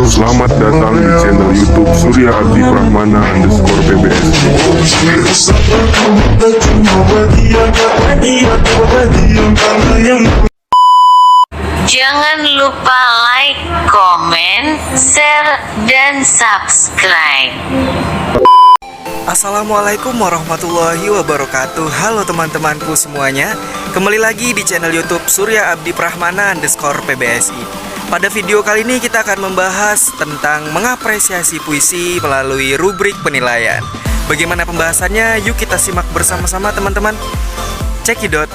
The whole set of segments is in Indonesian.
Selamat datang di channel YouTube Surya Abdi Prahmana _PBS. Jangan lupa like, komen, share, dan subscribe. Assalamualaikum warahmatullahi wabarakatuh. Halo teman-temanku semuanya, kembali lagi di channel YouTube Surya Abdi Prahmana _PBSI. Pada video kali ini kita akan membahas tentang mengapresiasi puisi melalui rubrik penilaian. Bagaimana pembahasannya? Yuk kita simak bersama-sama teman-teman. Cekidot.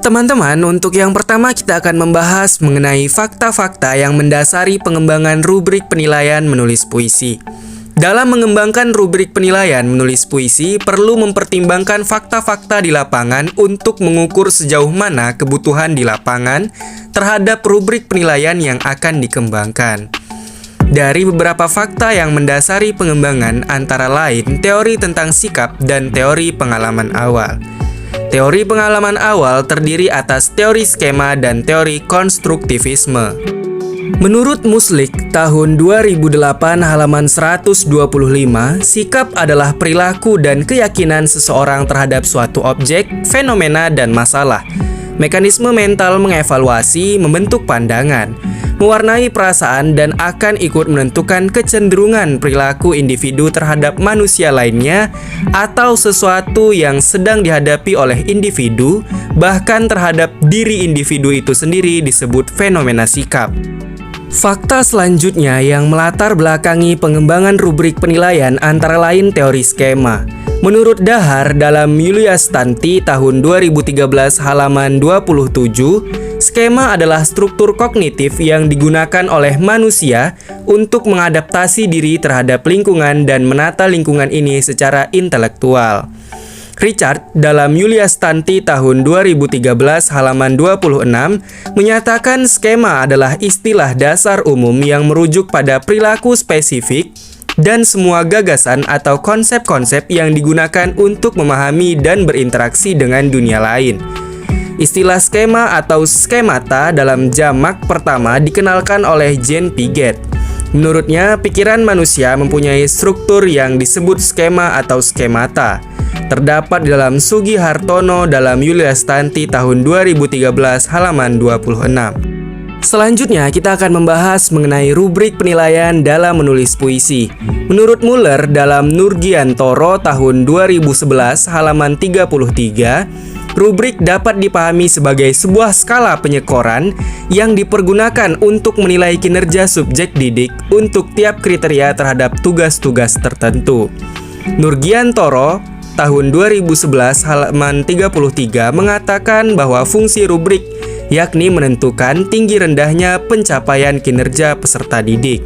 Teman-teman, untuk yang pertama kita akan membahas mengenai fakta-fakta yang mendasari pengembangan rubrik penilaian menulis puisi. Dalam mengembangkan rubrik penilaian menulis puisi, perlu mempertimbangkan fakta-fakta di lapangan untuk mengukur sejauh mana kebutuhan di lapangan terhadap rubrik penilaian yang akan dikembangkan. Dari beberapa fakta yang mendasari pengembangan antara lain teori tentang sikap dan teori pengalaman awal. Teori pengalaman awal terdiri atas teori skema dan teori konstruktivisme. Menurut Muslik, tahun 2008 halaman 125, sikap adalah perilaku dan keyakinan seseorang terhadap suatu objek, fenomena, dan masalah. Mekanisme mental mengevaluasi, membentuk pandangan, mewarnai perasaan, dan akan ikut menentukan kecenderungan perilaku individu terhadap manusia lainnya atau sesuatu yang sedang dihadapi oleh individu, bahkan terhadap diri individu itu sendiri disebut fenomena sikap. Fakta selanjutnya yang melatar belakangi pengembangan rubrik penilaian antara lain teori skema. Menurut Dahar dalam Yulia Stanti tahun 2013 halaman 27, skema adalah struktur kognitif yang digunakan oleh manusia untuk mengadaptasi diri terhadap lingkungan dan menata lingkungan ini secara intelektual. Richard dalam Yulia Stanti tahun 2013 halaman 26 menyatakan skema adalah istilah dasar umum yang merujuk pada perilaku spesifik dan semua gagasan atau konsep-konsep yang digunakan untuk memahami dan berinteraksi dengan dunia lain. Istilah skema atau skemata dalam jamak pertama dikenalkan oleh Jean Piaget. Menurutnya, pikiran manusia mempunyai struktur yang disebut skema atau skemata. Terdapat di dalam Sugi Hartono dalam Yulia Stanti tahun 2013 halaman 26. Selanjutnya kita akan membahas mengenai rubrik penilaian dalam menulis puisi. Menurut Muller dalam Nurgiantoro tahun 2011 halaman 33, rubrik dapat dipahami sebagai sebuah skala penyekoran yang dipergunakan untuk menilai kinerja subjek didik untuk tiap kriteria terhadap tugas-tugas tertentu. Nurgiantoro tahun 2011 halaman 33 mengatakan bahwa fungsi rubrik yakni menentukan tinggi rendahnya pencapaian kinerja peserta didik.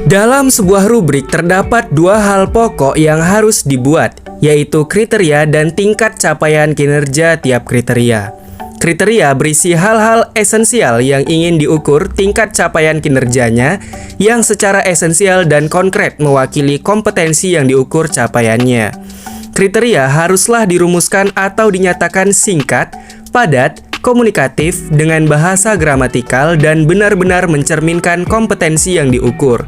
Dalam sebuah rubrik terdapat dua hal pokok yang harus dibuat, yaitu kriteria dan tingkat capaian kinerja tiap kriteria. Kriteria berisi hal-hal esensial yang ingin diukur tingkat capaian kinerjanya yang secara esensial dan konkret mewakili kompetensi yang diukur capaiannya. Kriteria haruslah dirumuskan atau dinyatakan singkat, padat, komunikatif, dengan bahasa gramatikal dan benar-benar mencerminkan kompetensi yang diukur.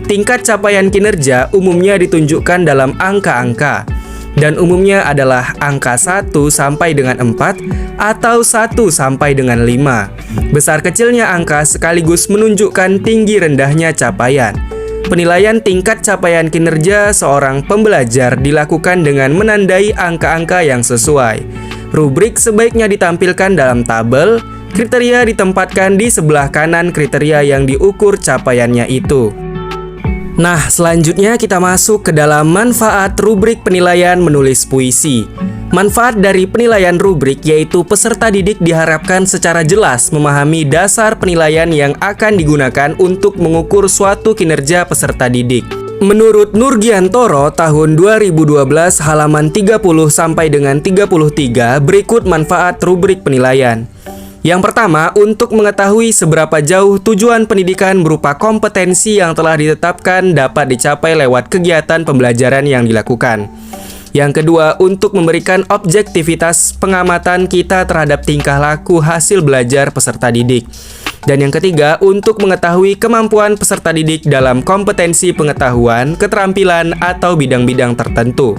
Tingkat capaian kinerja umumnya ditunjukkan dalam angka-angka, dan umumnya adalah angka 1 sampai dengan 4 atau 1 sampai dengan 5. Besar kecilnya angka sekaligus menunjukkan tinggi rendahnya capaian. Penilaian tingkat capaian kinerja seorang pembelajar dilakukan dengan menandai angka-angka yang sesuai. Rubrik sebaiknya ditampilkan dalam tabel, kriteria ditempatkan di sebelah kanan kriteria yang diukur capaiannya itu. Nah, selanjutnya kita masuk ke dalam manfaat rubrik penilaian menulis puisi. Manfaat dari penilaian rubrik yaitu peserta didik diharapkan secara jelas memahami dasar penilaian yang akan digunakan untuk mengukur suatu kinerja peserta didik. Menurut Nurgiantoro tahun 2012 halaman 30 sampai dengan 33 berikut manfaat rubrik penilaian. Yang pertama, untuk mengetahui seberapa jauh tujuan pendidikan berupa kompetensi yang telah ditetapkan dapat dicapai lewat kegiatan pembelajaran yang dilakukan. Yang kedua, untuk memberikan objektivitas pengamatan kita terhadap tingkah laku hasil belajar peserta didik. Dan yang ketiga, untuk mengetahui kemampuan peserta didik dalam kompetensi pengetahuan, keterampilan, atau bidang-bidang tertentu.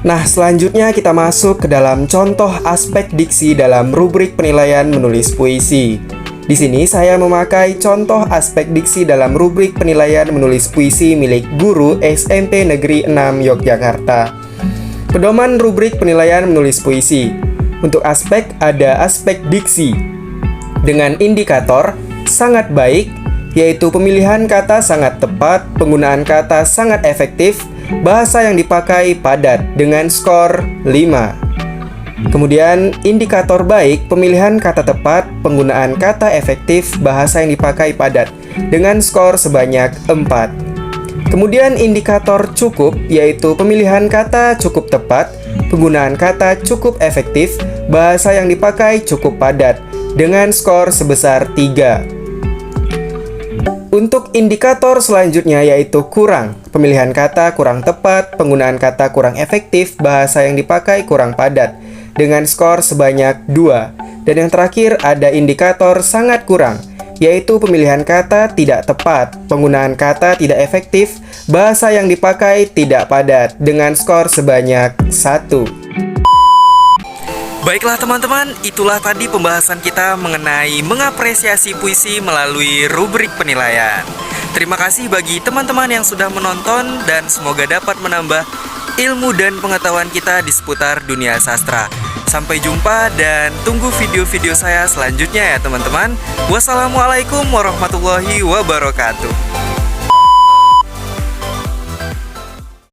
Nah, selanjutnya kita masuk ke dalam contoh aspek diksi dalam rubrik penilaian menulis puisi. Di sini saya memakai contoh aspek diksi dalam rubrik penilaian menulis puisi milik guru SMP Negeri 6 Yogyakarta. Pedoman rubrik penilaian menulis puisi. Untuk aspek ada aspek diksi dengan indikator sangat baik, yaitu pemilihan kata sangat tepat, penggunaan kata sangat efektif, bahasa yang dipakai padat dengan skor 5. Kemudian indikator baik, pemilihan kata tepat, penggunaan kata efektif, bahasa yang dipakai padat dengan skor sebanyak 4. Kemudian indikator cukup, yaitu pemilihan kata cukup tepat, penggunaan kata cukup efektif, bahasa yang dipakai cukup padat dengan skor sebesar 3. Untuk indikator selanjutnya yaitu kurang, pemilihan kata kurang tepat, penggunaan kata kurang efektif, bahasa yang dipakai kurang padat dengan skor sebanyak 2. Dan yang terakhir ada indikator sangat kurang, yaitu pemilihan kata tidak tepat, penggunaan kata tidak efektif, bahasa yang dipakai tidak padat dengan skor sebanyak 1. Baiklah teman-teman, itulah tadi pembahasan kita mengenai mengapresiasi puisi melalui rubrik penilaian. Terima kasih bagi teman-teman yang sudah menonton dan semoga dapat menambah ilmu dan pengetahuan kita di seputar dunia sastra. Sampai jumpa dan tunggu video-video saya selanjutnya ya teman-teman. Wassalamualaikum warahmatullahi wabarakatuh.